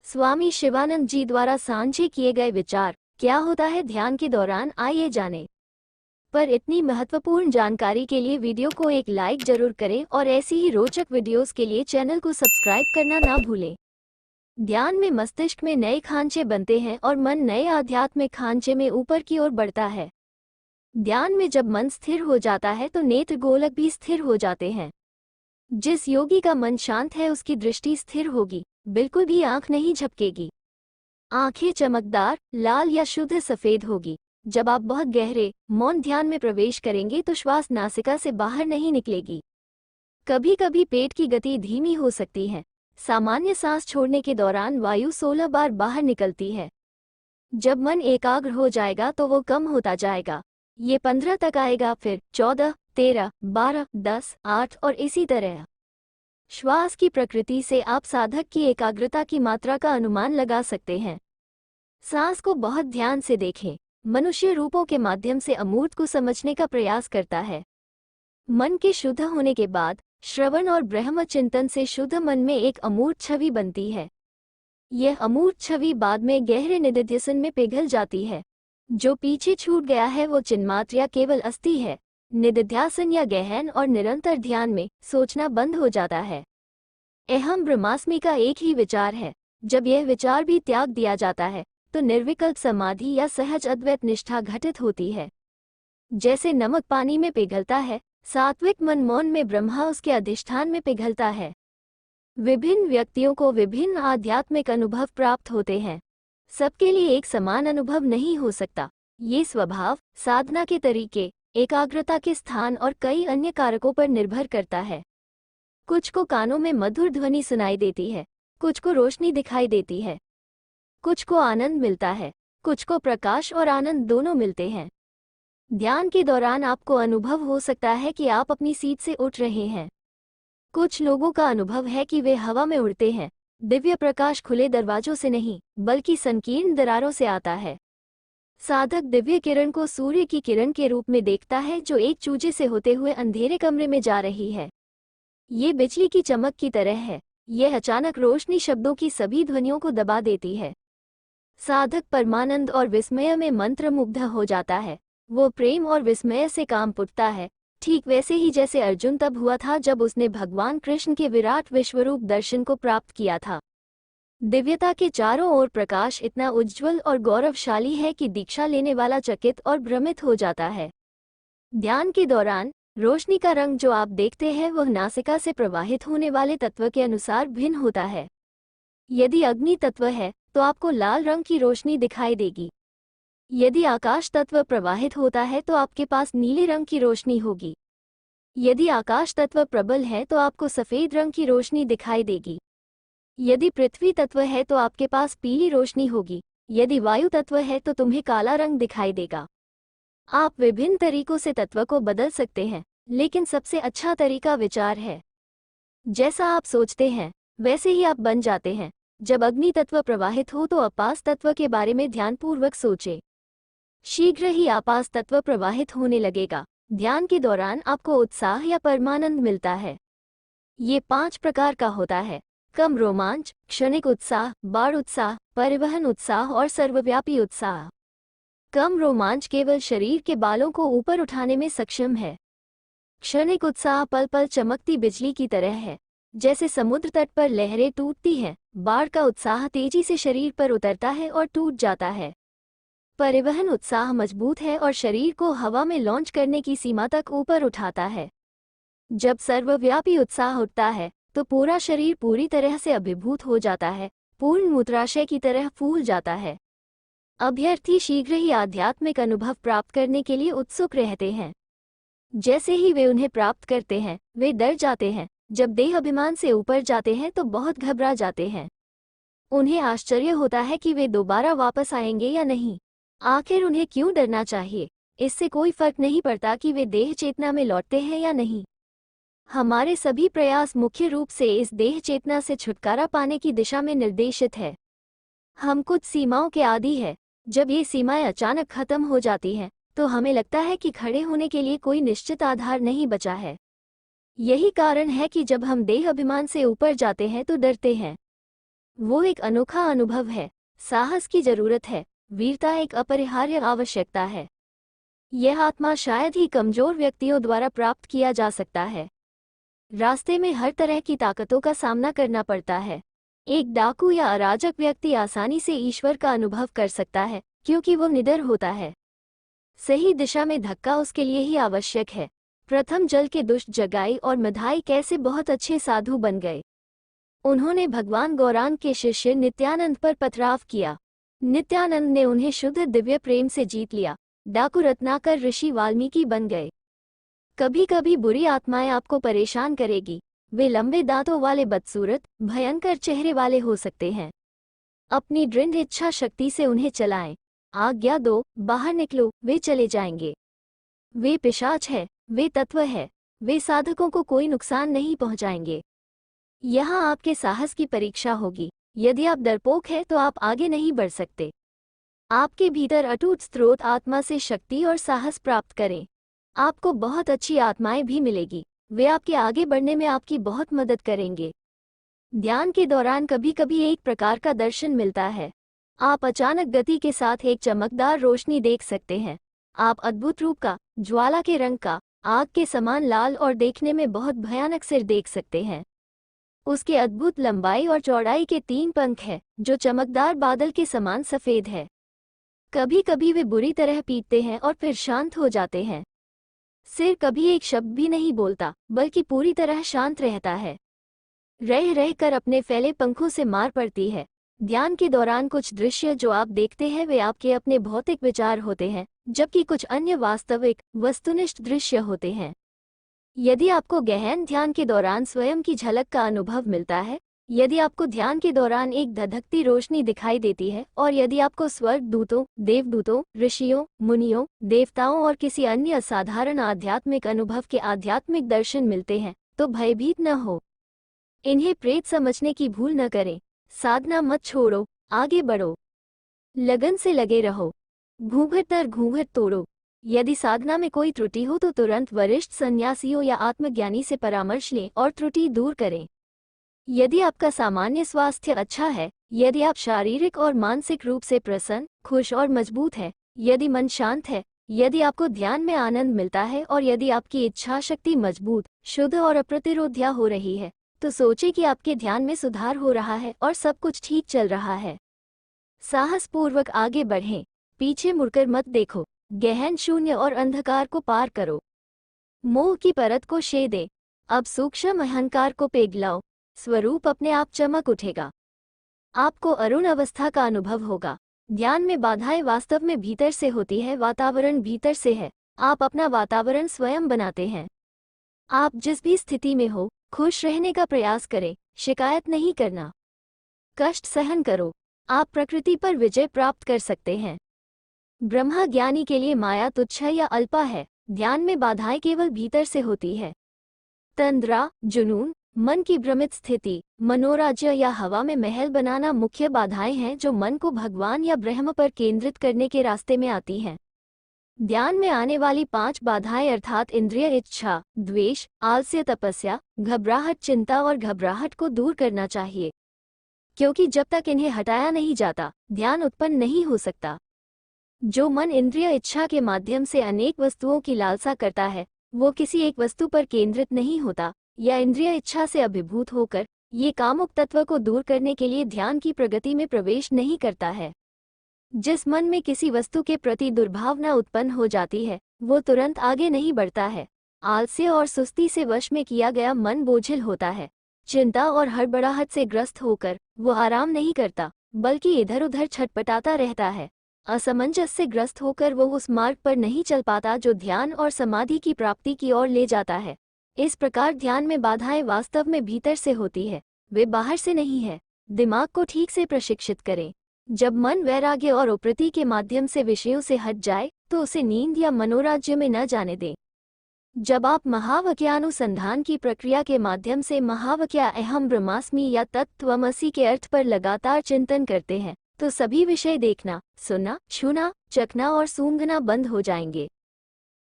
स्वामी शिवानंद जी द्वारा साझे किए गए विचार। क्या होता है ध्यान के दौरान, आइए जानें। पर इतनी महत्वपूर्ण जानकारी के लिए वीडियो को एक लाइक जरूर करें और ऐसी ही रोचक वीडियोस के लिए चैनल को सब्सक्राइब करना ना भूलें। ध्यान में मस्तिष्क में नए खांचे बनते हैं और मन नए आध्यात्मिक खांचे में ऊपर की ओर बढ़ता है। ध्यान में जब मन स्थिर हो जाता है तो नेत्र गोलक भी स्थिर हो जाते हैं। जिस योगी का मन शांत है उसकी दृष्टि स्थिर होगी, बिल्कुल भी आंख नहीं झपकेगी। आंखें चमकदार, लाल या शुद्ध सफेद होगी। जब आप बहुत गहरे मौन ध्यान में प्रवेश करेंगे तो श्वास नासिका से बाहर नहीं निकलेगी। कभी कभी पेट की गति धीमी हो सकती है। सामान्य सांस छोड़ने के दौरान वायु 16 बार बाहर निकलती है। जब मन एकाग्र हो जाएगा तो वो कम होता जाएगा। ये 15 तक आएगा, फिर 14, 13, 12, 10, 8 और इसी तरह। श्वास की प्रकृति से आप साधक की एकाग्रता की मात्रा का अनुमान लगा सकते हैं। सांस को बहुत ध्यान से देखें। मनुष्य रूपों के माध्यम से अमूर्त को समझने का प्रयास करता है। मन के शुद्ध होने के बाद श्रवण और ब्रह्म चिंतन से शुद्ध मन में एक अमूर्त छवि बनती है। यह अमूर्त छवि बाद में गहरे निधिध्यासन में पिघल जाती है। जो पीछे छूट गया है वो चिन्मात्र या केवल अस्थि है। निधिध्यासन या गहन और निरंतर ध्यान में सोचना बंद हो जाता है। अहम ब्रह्मास्मि का एक ही विचार है। जब यह विचार भी त्याग दिया जाता है तो निर्विकल्प समाधि या सहज अद्वैत निष्ठा घटित होती है। जैसे नमक पानी में पिघलता है, सात्विक मन मौन में ब्रह्मा उसके अधिष्ठान में पिघलता है। विभिन्न व्यक्तियों को विभिन्न आध्यात्मिक अनुभव प्राप्त होते हैं। सबके लिए एक समान अनुभव नहीं हो सकता। ये स्वभाव, साधना के तरीके, एकाग्रता के स्थान और कई अन्य कारकों पर निर्भर करता है। कुछ को कानों में मधुर ध्वनि सुनाई देती है, कुछ को रोशनी दिखाई देती है, कुछ को आनंद मिलता है, कुछ को प्रकाश और आनंद दोनों मिलते हैं। ध्यान के दौरान आपको अनुभव हो सकता है कि आप अपनी सीट से उठ रहे हैं। कुछ लोगों का अनुभव है कि वे हवा में उड़ते हैं। दिव्य प्रकाश खुले दरवाजों से नहीं बल्कि संकीर्ण दरारों से आता है। साधक दिव्य किरण को सूर्य की किरण के रूप में देखता है जो एक चूजे से होते हुए अंधेरे कमरे में जा रही है। ये बिजली की चमक की तरह है। यह अचानक रोशनी शब्दों की सभी ध्वनियों को दबा देती है। साधक परमानंद और विस्मय में मंत्रमुग्ध हो जाता है। वो प्रेम और विस्मय से काम उठता है, ठीक वैसे ही जैसे अर्जुन तब हुआ था जब उसने भगवान कृष्ण के विराट विश्वरूप दर्शन को प्राप्त किया था। दिव्यता के चारों ओर प्रकाश इतना उज्ज्वल और गौरवशाली है कि दीक्षा लेने वाला चकित और भ्रमित हो जाता है। ध्यान के दौरान रोशनी का रंग जो आप देखते हैं वह नासिका से प्रवाहित होने वाले तत्व के अनुसार भिन्न होता है। यदि अग्नि तत्व है तो आपको लाल रंग की रोशनी दिखाई देगी। यदि आकाश तत्व प्रवाहित होता है तो आपके पास नीले रंग की रोशनी होगी। यदि आकाश तत्व प्रबल है तो आपको सफेद रंग की रोशनी दिखाई देगी। यदि पृथ्वी तत्व है तो आपके पास पीली रोशनी होगी। यदि वायु तत्व है तो तुम्हें काला रंग दिखाई देगा। आप विभिन्न तरीकों से तत्व को बदल सकते हैं, लेकिन सबसे अच्छा तरीका विचार है। जैसा आप सोचते हैं वैसे ही आप बन जाते हैं। जब अग्नि तत्व प्रवाहित हो तो आपास तत्व के बारे में ध्यानपूर्वक सोचें। शीघ्र ही आपास तत्व प्रवाहित होने लगेगा। ध्यान के दौरान आपको उत्साह या परमानंद मिलता है। ये 5 प्रकार का होता है: कम रोमांच, क्षणिक उत्साह, बाढ़ उत्साह, परिवहन उत्साह और सर्वव्यापी उत्साह। कम रोमांच केवल शरीर के बालों को ऊपर उठाने में सक्षम है। क्षणिक उत्साह पल पल चमकती बिजली की तरह है, जैसे समुद्र तट पर लहरें टूटती हैं। बाढ़ का उत्साह तेजी से शरीर पर उतरता है और टूट जाता है। परिवहन उत्साह मजबूत है और शरीर को हवा में लॉन्च करने की सीमा तक ऊपर उठाता है। जब सर्वव्यापी उत्साह उठता है तो पूरा शरीर पूरी तरह से अभिभूत हो जाता है, पूर्ण मूत्राशय की तरह फूल जाता है। अभ्यर्थी शीघ्र ही आध्यात्मिक अनुभव प्राप्त करने के लिए उत्सुक रहते हैं। जैसे ही वे उन्हें प्राप्त करते हैं वे डर जाते हैं। जब देह अभिमान से ऊपर जाते हैं तो बहुत घबरा जाते हैं। उन्हें आश्चर्य होता है कि वे दोबारा वापस आएंगे या नहीं। आखिर उन्हें क्यों डरना चाहिए? इससे कोई फर्क नहीं पड़ता कि वे देह चेतना में लौटते हैं या नहीं। हमारे सभी प्रयास मुख्य रूप से इस देह चेतना से छुटकारा पाने की दिशा में निर्देशित है। हम कुछ सीमाओं के आदी हैं। जब ये सीमाएं अचानक खत्म हो जाती हैं तो हमें लगता है कि खड़े होने के लिए कोई निश्चित आधार नहीं बचा है। यही कारण है कि जब हम देह अभिमान से ऊपर जाते हैं तो डरते हैं। वो एक अनोखा अनुभव है। साहस की जरूरत है। वीरता एक अपरिहार्य आवश्यकता है। यह आत्मा शायद ही कमजोर व्यक्तियों द्वारा प्राप्त किया जा सकता है। रास्ते में हर तरह की ताकतों का सामना करना पड़ता है। एक डाकू या अराजक व्यक्ति आसानी से ईश्वर का अनुभव कर सकता है क्योंकि वो निडर होता है। सही दिशा में धक्का उसके लिए ही आवश्यक है। प्रथम जल के दुष्ट जगाई और मधाई कैसे बहुत अच्छे साधु बन गए। उन्होंने भगवान गौरांग के शिष्य नित्यानंद पर पथराव किया। नित्यानंद ने उन्हें शुद्ध दिव्य प्रेम से जीत लिया। डाकू रत्नाकर ऋषि वाल्मीकि बन गए। कभी कभी बुरी आत्माएं आपको परेशान करेगी। वे लंबे दांतों वाले बदसूरत भयंकर चेहरे वाले हो सकते हैं। अपनी दृढ़ इच्छा शक्ति से उन्हें चलाएं। आज्ञा दो, बाहर निकलो, वे चले जाएंगे। वे पिशाच है, वे तत्व है। वे साधकों को कोई नुकसान नहीं पहुंचाएंगे। यहाँ आपके साहस की परीक्षा होगी। यदि आप डरपोक हैं तो आप आगे नहीं बढ़ सकते। आपके भीतर अटूट स्रोत आत्मा से शक्ति और साहस प्राप्त करें। आपको बहुत अच्छी आत्माएं भी मिलेगी। वे आपके आगे बढ़ने में आपकी बहुत मदद करेंगे। ध्यान के दौरान कभी कभी एक प्रकार का दर्शन मिलता है। आप अचानक गति के साथ एक चमकदार रोशनी देख सकते हैं। आप अद्भुत रूप का, ज्वाला के रंग का, आग के समान लाल और देखने में बहुत भयानक सिर देख सकते हैं। उसके अद्भुत लंबाई और चौड़ाई के 3 पंख हैं जो चमकदार बादल के समान सफेद है। कभी कभी वे बुरी तरह पीटते हैं और फिर शांत हो जाते हैं। सिर कभी एक शब्द भी नहीं बोलता बल्कि पूरी तरह शांत रहता है। रह रह कर अपने फैले पंखों से मार पड़ती है। ध्यान के दौरान कुछ दृश्य जो आप देखते हैं वे आपके अपने भौतिक विचार होते हैं, जबकि कुछ अन्य वास्तविक वस्तुनिष्ठ दृश्य होते हैं। यदि आपको गहन ध्यान के दौरान स्वयं की झलक का अनुभव मिलता है, यदि आपको ध्यान के दौरान एक धधकती रोशनी दिखाई देती है और यदि आपको स्वर्ग दूतों, देवदूतों, ऋषियों, मुनियों, देवताओं और किसी अन्य असाधारण आध्यात्मिक अनुभव के आध्यात्मिक दर्शन मिलते हैं, तो भयभीत न हो। इन्हें प्रेत समझने की भूल न करें। साधना मत छोड़ो, आगे बढ़ो। लगन से लगे रहो। घूंघट दर घूंघट तोड़ो। यदि साधना में कोई त्रुटि हो तो तुरंत वरिष्ठ सन्यासियों या आत्मज्ञानी से परामर्श लें और त्रुटि दूर करें। यदि आपका सामान्य स्वास्थ्य अच्छा है, यदि आप शारीरिक और मानसिक रूप से प्रसन्न, खुश और मजबूत हैं, यदि मन शांत है, यदि आपको ध्यान में आनंद मिलता है और यदि आपकी इच्छा शक्ति मजबूत, शुद्ध और अप्रतिरोध्य हो रही है, तो सोचें कि आपके ध्यान में सुधार हो रहा है और सब कुछ ठीक चल रहा है। साहसपूर्वक आगे बढ़ें। पीछे मुड़कर मत देखो। गहन शून्य और अंधकार को पार करो। मोह की परत को छेद दे। अब सूक्ष्म अहंकार को पिघलाओ। स्वरूप अपने आप चमक उठेगा। आपको अरुण अवस्था का अनुभव होगा। ध्यान में बाधाएं वास्तव में भीतर से होती है, वातावरण भीतर से है। आप अपना वातावरण स्वयं बनाते हैं। आप जिस भी स्थिति में हो, खुश रहने का प्रयास करें, शिकायत नहीं करना। कष्ट सहन करो। आप प्रकृति पर विजय प्राप्त कर सकते हैं। ब्रह्मा ज्ञानी के लिए माया तुच्छ या अल्पा है। ध्यान में बाधाएं केवल भीतर से होती है। तंद्रा, जुनून, मन की भ्रमित स्थिति, मनोराज्य या हवा में महल बनाना मुख्य बाधाएं हैं जो मन को भगवान या ब्रह्म पर केंद्रित करने के रास्ते में आती हैं। ध्यान में आने वाली 5 बाधाएं अर्थात इंद्रिय इच्छा, द्वेष, आलस्य, तपस्या, घबराहट, चिंता और घबराहट को दूर करना चाहिए, क्योंकि जब तक इन्हें हटाया नहीं जाता, ध्यान उत्पन्न नहीं हो सकता। जो मन इंद्रिय इच्छा के माध्यम से अनेक वस्तुओं की लालसा करता है, वो किसी एक वस्तु पर केंद्रित नहीं होता या इंद्रिय इच्छा से अभिभूत होकर ये कामुक तत्व को दूर करने के लिए ध्यान की प्रगति में प्रवेश नहीं करता है। जिस मन में किसी वस्तु के प्रति दुर्भावना उत्पन्न हो जाती है, वो तुरंत आगे नहीं बढ़ता है। आलस्य और सुस्ती से वश में किया गया मन बोझिल होता है। चिंता और हड़बड़ाहट से ग्रस्त होकर वो आराम नहीं करता, बल्कि इधर उधर छटपटाता रहता है। असमंजस से ग्रस्त होकर वो उस मार्ग पर नहीं चल पाता जो ध्यान और समाधि की प्राप्ति की ओर ले जाता है। इस प्रकार ध्यान में बाधाएं वास्तव में भीतर से होती है, वे बाहर से नहीं है। दिमाग को ठीक से प्रशिक्षित करें। जब मन वैराग्य और उपरति के माध्यम से विषयों से हट जाए तो उसे नींद या मनोराज्य में न जाने दें। जब आप महावाक्यानुसंधान की प्रक्रिया के माध्यम से महावाक्य अहम ब्रह्मास्मि या तत्त्वमसि के अर्थ पर लगातार चिंतन करते हैं, तो सभी विषय देखना, सुनना, छूना, चखना और सूंघना बंद हो जाएंगे।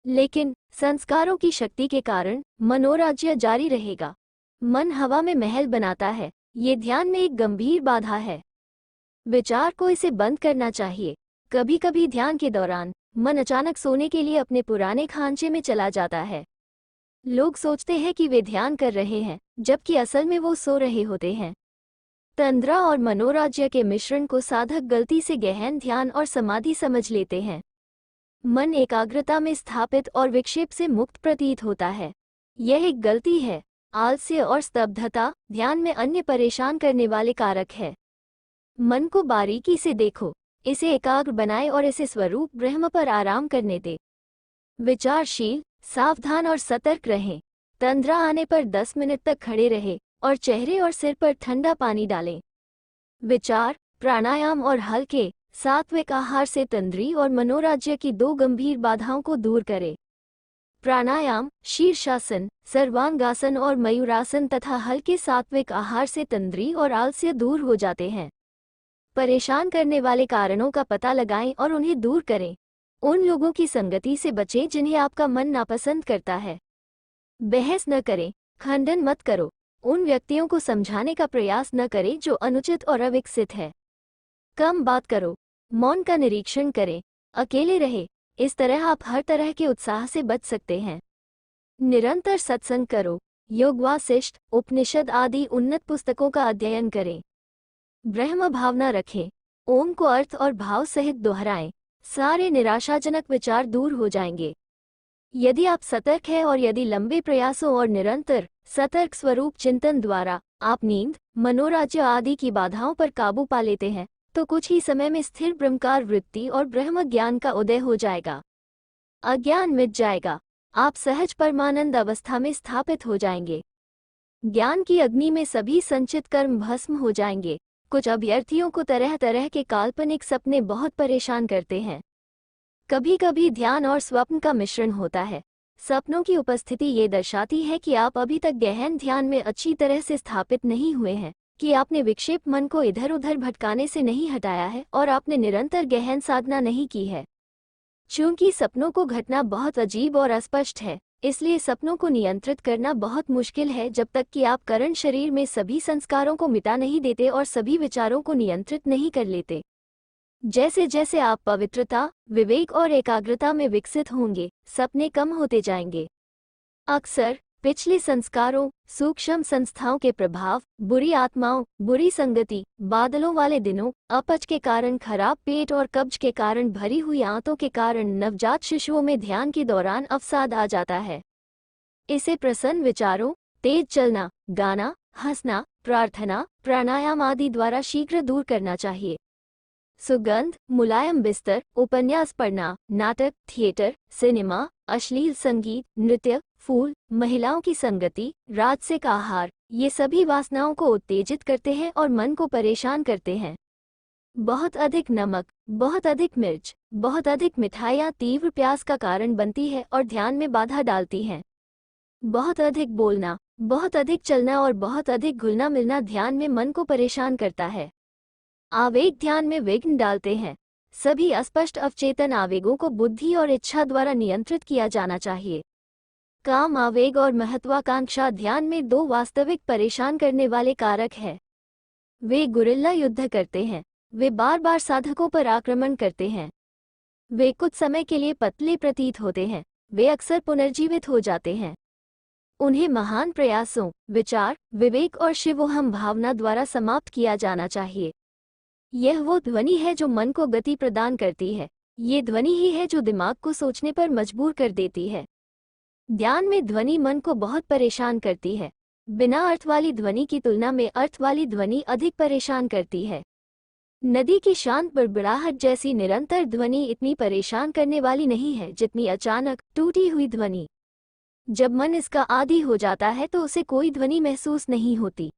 लेकिन संस्कारों की शक्ति के कारण मनोराज्य जारी रहेगा। मन हवा में महल बनाता है, ये ध्यान में एक गंभीर बाधा है। विचार को इसे बंद करना चाहिए। कभी कभी ध्यान के दौरान मन अचानक सोने के लिए अपने पुराने खांचे में चला जाता है। लोग सोचते हैं कि वे ध्यान कर रहे हैं, जबकि असल में वो सो रहे होते हैं। तंद्रा और मनोराज्य के मिश्रण को साधक गलती से गहन ध्यान और समाधि समझ लेते हैं। मन एकाग्रता में स्थापित और विक्षेप से मुक्त प्रतीत होता है। यह एक गलती है। आलस्य और स्तब्धता ध्यान में अन्य परेशान करने वाले कारक है। मन को बारीकी से देखो, इसे एकाग्र बनाए और इसे स्वरूप ब्रह्म पर आराम करने दे। विचारशील, सावधान और सतर्क रहें। तंद्रा आने पर 10 मिनट तक खड़े रहे और चेहरे और सिर पर ठंडा पानी डालें। विचार, प्राणायाम और हल्के सात्विक आहार से तंद्री और मनोराज्य की दो गंभीर बाधाओं को दूर करें। प्राणायाम, शीर्षासन, सर्वांगासन और मयूरासन तथा हल्के सात्विक आहार से तंद्री और आलस्य दूर हो जाते हैं। परेशान करने वाले कारणों का पता लगाएं और उन्हें दूर करें। उन लोगों की संगति से बचें जिन्हें आपका मन नापसंद करता है। बहस न करें, खंडन मत करो। उन व्यक्तियों को समझाने का प्रयास न करें जो अनुचित और अविकसित है। कम बात करो, मौन का निरीक्षण करें, अकेले रहे। इस तरह आप हर तरह के उत्साह से बच सकते हैं। निरंतर सत्संग करो, योग वासिष्ठ, उपनिषद आदि उन्नत पुस्तकों का अध्ययन करें। ब्रह्म भावना रखें, ओम को अर्थ और भाव सहित दोहराएं। सारे निराशाजनक विचार दूर हो जाएंगे। यदि आप सतर्क हैं और यदि लंबे प्रयासों और निरंतर सतर्क स्वरूप चिंतन द्वारा आप नींद, मनोराज्य आदि की बाधाओं पर काबू पा लेते हैं, तो कुछ ही समय में स्थिर ब्रह्मकार वृत्ति और ब्रह्म ज्ञान का उदय हो जाएगा। अज्ञान मिट जाएगा। आप सहज परमानंद अवस्था में स्थापित हो जाएंगे। ज्ञान की अग्नि में सभी संचित कर्म भस्म हो जाएंगे। कुछ अभ्यर्थियों को तरह तरह के काल्पनिक सपने बहुत परेशान करते हैं। कभी कभी ध्यान और स्वप्न का मिश्रण होता है। सपनों की उपस्थिति ये दर्शाती है कि आप अभी तक गहन ध्यान में अच्छी तरह से स्थापित नहीं हुए हैं, कि आपने विक्षेप मन को इधर उधर भटकाने से नहीं हटाया है और आपने निरंतर गहन साधना नहीं की है। चूंकि सपनों को घटना बहुत अजीब और अस्पष्ट है, इसलिए सपनों को नियंत्रित करना बहुत मुश्किल है जब तक कि आप करण शरीर में सभी संस्कारों को मिटा नहीं देते और सभी विचारों को नियंत्रित नहीं कर लेते। जैसे जैसे आप पवित्रता, विवेक और एकाग्रता में विकसित होंगे, सपने कम होते जाएंगे। अक्सर पिछले संस्कारों, सूक्ष्म संस्थाओं के प्रभाव, बुरी आत्माओं, बुरी संगति, बादलों वाले दिनों, अपच के कारण, खराब पेट और कब्ज के कारण, भरी हुई आंतों के कारण नवजात शिशुओं में ध्यान के दौरान अवसाद आ जाता है। इसे प्रसन्न विचारों, तेज चलना, गाना, हंसना, प्रार्थना, प्राणायाम आदि द्वारा शीघ्र दूर करना चाहिए। सुगंध, मुलायम बिस्तर, उपन्यास पढ़ना, नाटक, थिएटर, सिनेमा, अश्लील संगीत, नृत्य, फूल, महिलाओं की संगति, राजसिक आहार, ये सभी वासनाओं को उत्तेजित करते हैं और मन को परेशान करते हैं। बहुत अधिक नमक, बहुत अधिक मिर्च, बहुत अधिक मिठाइयाँ तीव्र प्यास का कारण बनती है और ध्यान में बाधा डालती हैं। बहुत अधिक बोलना, बहुत अधिक चलना और बहुत अधिक घुलना मिलना ध्यान में मन को परेशान करता है। आवेग ध्यान में विघ्न डालते हैं। सभी अस्पष्ट अवचेतन आवेगों को बुद्धि और इच्छा द्वारा नियंत्रित किया जाना चाहिए। काम आवेग और महत्वाकांक्षा ध्यान में दो वास्तविक परेशान करने वाले कारक हैं। वे गुरिल्ला युद्ध करते हैं। वे बार बार साधकों पर आक्रमण करते हैं। वे कुछ समय के लिए पतले प्रतीत होते हैं। वे अक्सर पुनर्जीवित हो जाते हैं। उन्हें महान प्रयासों, विचार, विवेक और शिवोहम भावना द्वारा समाप्त किया जाना चाहिए। यह वो ध्वनि है जो मन को गति प्रदान करती है। ये ध्वनि ही है जो दिमाग को सोचने पर मजबूर कर देती है। ध्यान में ध्वनि मन को बहुत परेशान करती है। बिना अर्थ वाली ध्वनि की तुलना में अर्थ वाली ध्वनि अधिक परेशान करती है। नदी की शांत बड़बड़ाहट जैसी निरंतर ध्वनि इतनी परेशान करने वाली नहीं है जितनी अचानक टूटी हुई ध्वनि। जब मन इसका आदी हो जाता है तो उसे कोई ध्वनि महसूस नहीं होती।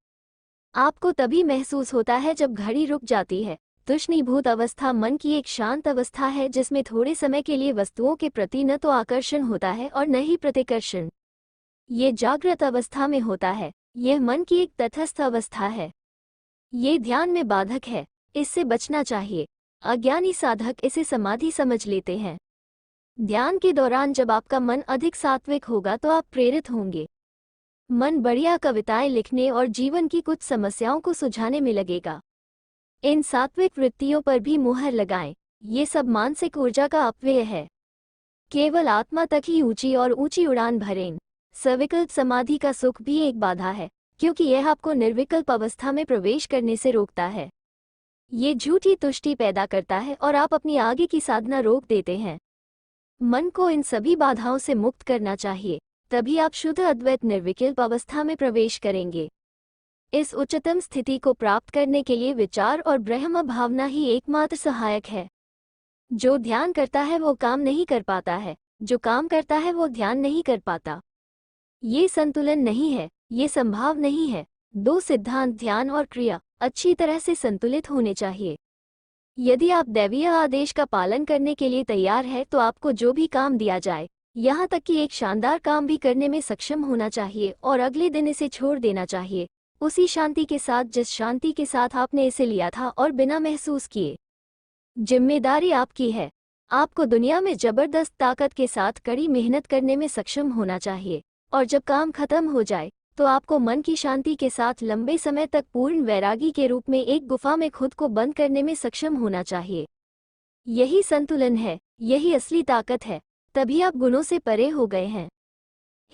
आपको तभी महसूस होता है जब घड़ी रुक जाती है। तुष्णीभूत अवस्था मन की एक शांत अवस्था है जिसमें थोड़े समय के लिए वस्तुओं के प्रति न तो आकर्षण होता है और न ही प्रतिकर्षण। ये जागृत अवस्था में होता है। यह मन की एक तटस्थ अवस्था है। ये ध्यान में बाधक है, इससे बचना चाहिए। अज्ञानी साधक इसे समाधि समझ लेते हैं। ध्यान के दौरान जब आपका मन अधिक सात्विक होगा तो आप प्रेरित होंगे। मन बढ़िया कविताएं लिखने और जीवन की कुछ समस्याओं को सुलझाने में लगेगा। इन सात्विक वृत्तियों पर भी मुहर लगाएं। ये सब मानसिक ऊर्जा का अपव्यय है। केवल आत्मा तक ही ऊंची और ऊंची उड़ान भरें। सविकल्प समाधि का सुख भी एक बाधा है, क्योंकि यह आपको निर्विकल्प अवस्था में प्रवेश करने से रोकता है। ये झूठी तुष्टि पैदा करता है और आप अपनी आगे की साधना रोक देते हैं। मन को इन सभी बाधाओं से मुक्त करना चाहिए, तभी आप शुद्ध अद्वैत निर्विकल्प अवस्था में प्रवेश करेंगे। इस उच्चतम स्थिति को प्राप्त करने के लिए विचार और ब्रह्म भावना ही एकमात्र सहायक है। जो ध्यान करता है वो काम नहीं कर पाता है, जो काम करता है वो ध्यान नहीं कर पाता। ये संतुलन नहीं है, ये संभाव नहीं है। दो सिद्धांत ध्यान और क्रिया अच्छी तरह से संतुलित होने चाहिए। यदि आप दैवीय आदेश का पालन करने के लिए तैयार है तो आपको जो भी काम दिया जाए, यहाँ तक कि एक शानदार काम भी करने में सक्षम होना चाहिए और अगले दिन इसे छोड़ देना चाहिए, उसी शांति के साथ जिस शांति के साथ आपने इसे लिया था और बिना महसूस किए। जिम्मेदारी आपकी है। आपको दुनिया में जबरदस्त ताकत के साथ कड़ी मेहनत करने में सक्षम होना चाहिए, और जब काम खत्म हो जाए तो आपको मन की शांति के साथ लंबे समय तक पूर्ण वैरागी के रूप में एक गुफा में खुद को बंद करने में सक्षम होना चाहिए। यही संतुलन है, यही असली ताकत है। तभी आप गुणों से परे हो गए हैं।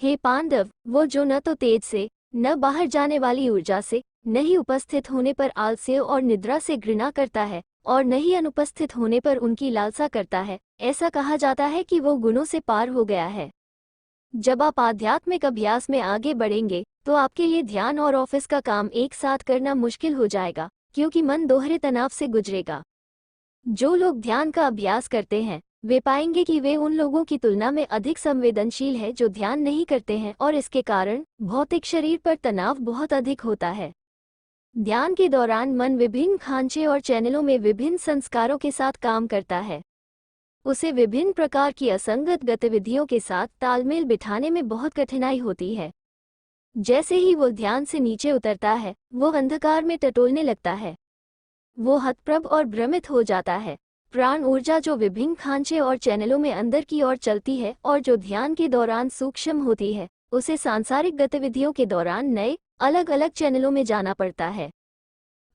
हे पांडव, वो जो न तो तेज से, न बाहर जाने वाली ऊर्जा से, न ही उपस्थित होने पर आलस्य और निद्रा से घृणा करता है, और न ही अनुपस्थित होने पर उनकी लालसा करता है, ऐसा कहा जाता है कि वो गुणों से पार हो गया है। जब आप आध्यात्मिक अभ्यास में आगे बढ़ेंगे तो आपके लिए ध्यान और ऑफिस का काम एक साथ करना मुश्किल हो जाएगा, क्योंकि मन दोहरे तनाव से गुजरेगा। जो लोग ध्यान का अभ्यास करते हैं वे पाएंगे कि वे उन लोगों की तुलना में अधिक संवेदनशील है जो ध्यान नहीं करते हैं, और इसके कारण भौतिक शरीर पर तनाव बहुत अधिक होता है। ध्यान के दौरान मन विभिन्न खांचे और चैनलों में विभिन्न संस्कारों के साथ काम करता है। उसे विभिन्न प्रकार की असंगत गतिविधियों के साथ तालमेल बिठाने में बहुत कठिनाई होती है। जैसे ही वो ध्यान से नीचे उतरता है, वो अंधकार में टटोलने लगता है। वो हतप्रभ और भ्रमित हो जाता है। प्राण ऊर्जा जो विभिन्न खांचे और चैनलों में अंदर की ओर चलती है और जो ध्यान के दौरान सूक्ष्म होती है, उसे सांसारिक गतिविधियों के दौरान नए अलग अलग चैनलों में जाना पड़ता है।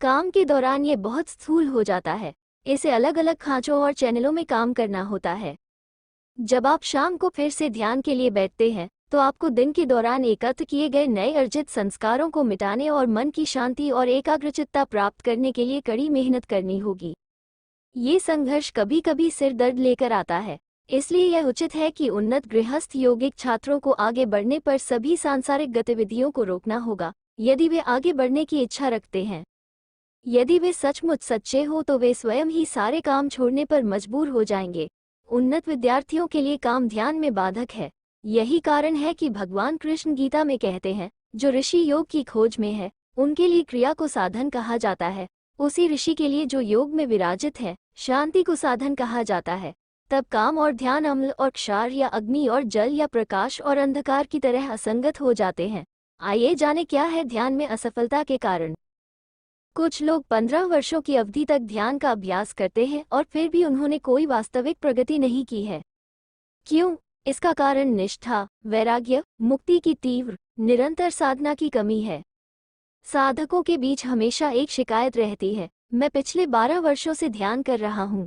काम के दौरान ये बहुत स्थूल हो जाता है। इसे अलग अलग खांचों और चैनलों में काम करना होता है। जब आप शाम को फिर से ध्यान के लिए बैठते हैं तो आपको दिन के दौरान एकत्र किए गए नए अर्जित संस्कारों को मिटाने और मन की शांति और एकाग्रचित्ता प्राप्त करने के लिए कड़ी मेहनत करनी होगी। ये संघर्ष कभी कभी सिर दर्द लेकर आता है, इसलिए यह उचित है कि उन्नत गृहस्थ योगिक छात्रों को आगे बढ़ने पर सभी सांसारिक गतिविधियों को रोकना होगा, यदि वे आगे बढ़ने की इच्छा रखते हैं। यदि वे सचमुच सच्चे हो तो वे स्वयं ही सारे काम छोड़ने पर मजबूर हो जाएंगे। उन्नत विद्यार्थियों के लिए काम ध्यान में बाधक है। यही कारण है कि भगवान कृष्ण गीता में कहते हैं, जो ऋषि योग की खोज में है उनके लिए क्रिया को साधन कहा जाता है। उसी ऋषि के लिए जो योग में विराजित है शांति को साधन कहा जाता है। तब काम और ध्यान अम्ल और क्षार या अग्नि और जल या प्रकाश और अंधकार की तरह असंगत हो जाते हैं। आइए जाने क्या है ध्यान में असफलता के कारण। कुछ लोग 15 वर्षों की अवधि तक ध्यान का अभ्यास करते हैं और फिर भी उन्होंने कोई वास्तविक प्रगति नहीं की है। क्यों? इसका कारण निष्ठा, वैराग्य, मुक्ति की तीव्र निरंतर साधना की कमी है। साधकों के बीच हमेशा एक शिकायत रहती है, मैं पिछले 12 वर्षों से ध्यान कर रहा हूँ,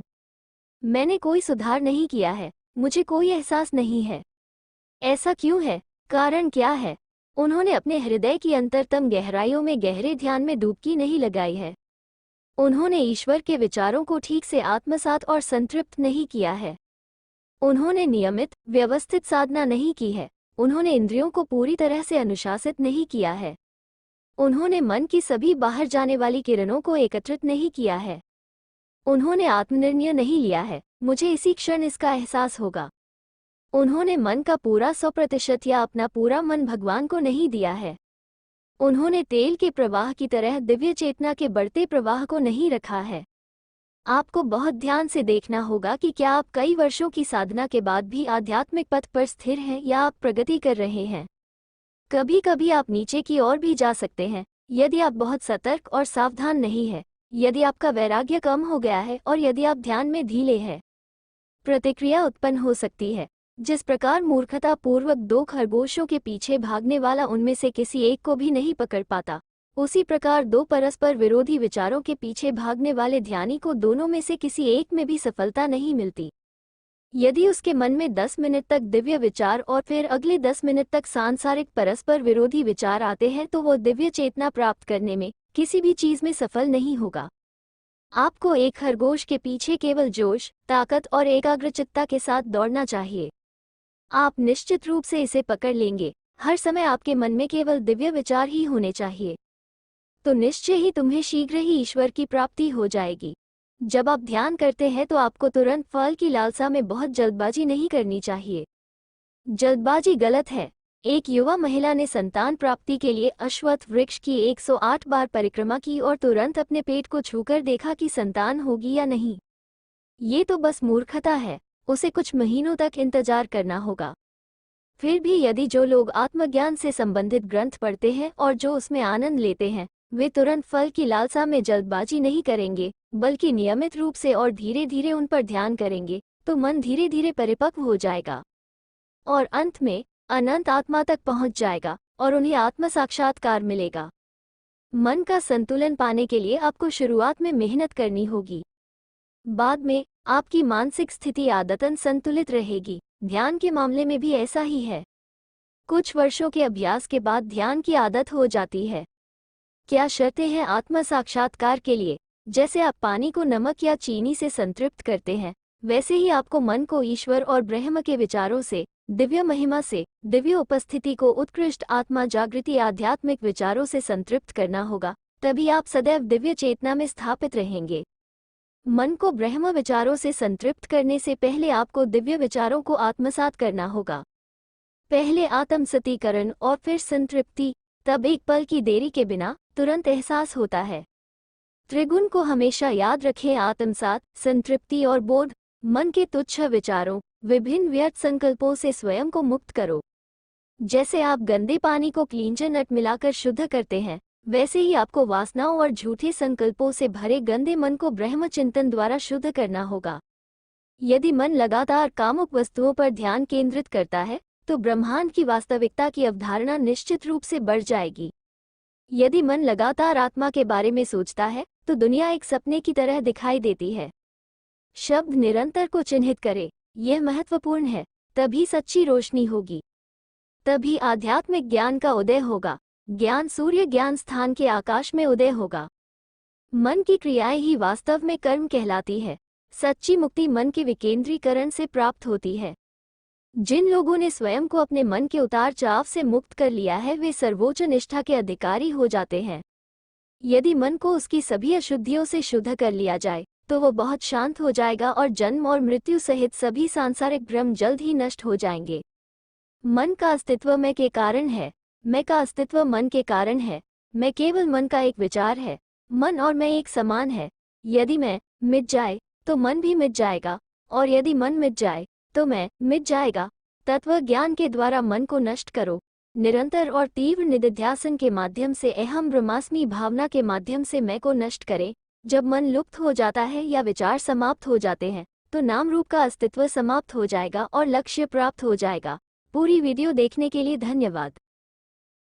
मैंने कोई सुधार नहीं किया है, मुझे कोई एहसास नहीं है। ऐसा क्यों है? कारण क्या है? उन्होंने अपने हृदय की अंतरतम गहराइयों में गहरे ध्यान में डुबकी नहीं लगाई है। उन्होंने ईश्वर के विचारों को ठीक से आत्मसात और संतृप्त नहीं किया है। उन्होंने नियमित व्यवस्थित साधना नहीं की है। उन्होंने इंद्रियों को पूरी तरह से अनुशासित नहीं किया है। उन्होंने मन की सभी बाहर जाने वाली किरणों को एकत्रित नहीं किया है। उन्होंने आत्मनिर्णय नहीं लिया है, मुझे इसी क्षण इसका एहसास होगा। उन्होंने मन का पूरा 100% या अपना पूरा मन भगवान को नहीं दिया है। उन्होंने तेल के प्रवाह की तरह दिव्य चेतना के बढ़ते प्रवाह को नहीं रखा है। आपको बहुत ध्यान से देखना होगा कि क्या आप कई वर्षों की साधना के बाद भी आध्यात्मिक पथ पर स्थिर हैं या आप प्रगति कर रहे हैं। कभी कभी आप नीचे की ओर भी जा सकते हैं यदि आप बहुत सतर्क और सावधान नहीं हैं, यदि आपका वैराग्य कम हो गया है और यदि आप ध्यान में ढीले हैं। प्रतिक्रिया उत्पन्न हो सकती है। जिस प्रकार मूर्खता पूर्वक दो खरगोशों के पीछे भागने वाला उनमें से किसी एक को भी नहीं पकड़ पाता, उसी प्रकार दो परस्पर विरोधी विचारों के पीछे भागने वाले ध्यानी को दोनों में से किसी एक में भी सफलता नहीं मिलती। यदि उसके मन में 10 मिनट तक दिव्य विचार और फिर अगले 10 मिनट तक सांसारिक परस्पर विरोधी विचार आते हैं तो वो दिव्य चेतना प्राप्त करने में किसी भी चीज में सफल नहीं होगा। आपको एक खरगोश के पीछे केवल जोश, ताकत और एकाग्रचित्ता के साथ दौड़ना चाहिए। आप निश्चित रूप से इसे पकड़ लेंगे। हर समय आपके मन में केवल दिव्य विचार ही होने चाहिए, तो निश्चय ही तुम्हें शीघ्र ही ईश्वर की प्राप्ति हो जाएगी। जब आप ध्यान करते हैं तो आपको तुरंत फल की लालसा में बहुत जल्दबाजी नहीं करनी चाहिए। जल्दबाजी गलत है। एक युवा महिला ने संतान प्राप्ति के लिए अश्वत्थ वृक्ष की 108 बार परिक्रमा की और तुरंत अपने पेट को छूकर देखा कि संतान होगी या नहीं। ये तो बस मूर्खता है। उसे कुछ महीनों तक इंतजार करना होगा। फिर भी यदि जो लोग आत्मज्ञान से संबंधित ग्रंथ पढ़ते हैं और जो उसमें आनंद लेते हैं, वे तुरंत फल की लालसा में जल्दबाजी नहीं करेंगे, बल्कि नियमित रूप से और धीरे धीरे उन पर ध्यान करेंगे, तो मन धीरे धीरे परिपक्व हो जाएगा और अंत में अनंत आत्मा तक पहुंच जाएगा और उन्हें आत्म साक्षात्कार मिलेगा। मन का संतुलन पाने के लिए आपको शुरुआत में मेहनत करनी होगी। बाद में आपकी मानसिक स्थिति आदतन संतुलित रहेगी। ध्यान के मामले में भी ऐसा ही है। कुछ वर्षों के अभ्यास के बाद ध्यान की आदत हो जाती है। क्या शर्तें हैं आत्म साक्षात्कार के लिए? जैसे आप पानी को नमक या चीनी से संतृप्त करते हैं, वैसे ही आपको मन को ईश्वर और ब्रह्म के विचारों से, दिव्य महिमा से, दिव्य उपस्थिति को उत्कृष्ट आत्मा जागृति आध्यात्मिक विचारों से संतृप्त करना होगा। तभी आप सदैव दिव्य चेतना में स्थापित रहेंगे। मन को ब्रह्म विचारों से संतृप्त करने से पहले आपको दिव्य विचारों को आत्मसात करना होगा। पहले आत्मसतीकरण और फिर संतृप्ति, तब एक पल की देरी के बिना तुरंत एहसास होता है। त्रिगुण को हमेशा याद रखें: आत्मसात, संतृप्ति और बोध। मन के तुच्छ विचारों, विभिन्न व्यर्थ संकल्पों से स्वयं को मुक्त करो। जैसे आप गंदे पानी को क्लींजर नट मिलाकर शुद्ध करते हैं, वैसे ही आपको वासनाओं और झूठे संकल्पों से भरे गंदे मन को ब्रह्म चिंतन द्वारा शुद्ध करना होगा। यदि मन लगातार कामुक वस्तुओं पर ध्यान केंद्रित करता है, तो ब्रह्मांड की वास्तविकता की अवधारणा निश्चित रूप से बढ़ जाएगी। यदि मन लगातार आत्मा के बारे में सोचता है, तो दुनिया एक सपने की तरह दिखाई देती है। शब्द निरंतर को चिन्हित करे, यह महत्वपूर्ण है। तभी सच्ची रोशनी होगी, तभी आध्यात्मिक ज्ञान का उदय होगा। ज्ञान सूर्य ज्ञान स्थान के आकाश में उदय होगा। मन की क्रियाएं ही वास्तव में कर्म कहलाती है। सच्ची मुक्ति मन के विकेंद्रीकरण से प्राप्त होती है। जिन लोगों ने स्वयं को अपने मन के उतार चढ़ाव से मुक्त कर लिया है, वे सर्वोच्च निष्ठा के अधिकारी हो जाते हैं। यदि मन को उसकी सभी अशुद्धियों से शुद्ध कर लिया जाए, तो वो बहुत शांत हो जाएगा और जन्म और मृत्यु सहित सभी सांसारिक भ्रम जल्द ही नष्ट हो जाएंगे। मन का अस्तित्व मैं के कारण है, मैं का अस्तित्व मन के कारण है। मैं केवल मन का एक विचार है। मन और मैं एक समान है। यदि मैं मिट जाए तो मन भी मिट जाएगा, और यदि मन मिट जाए तो मैं मिट जाएगा। तत्व ज्ञान के द्वारा मन को नष्ट करो। निरंतर और तीव्र निधिध्यासन के माध्यम से अहम ब्रह्मास्मि भावना के माध्यम से मैं को नष्ट करें। जब मन लुप्त हो जाता है या विचार समाप्त हो जाते हैं, तो नाम रूप का अस्तित्व समाप्त हो जाएगा और लक्ष्य प्राप्त हो जाएगा। पूरी वीडियो देखने के लिए धन्यवाद।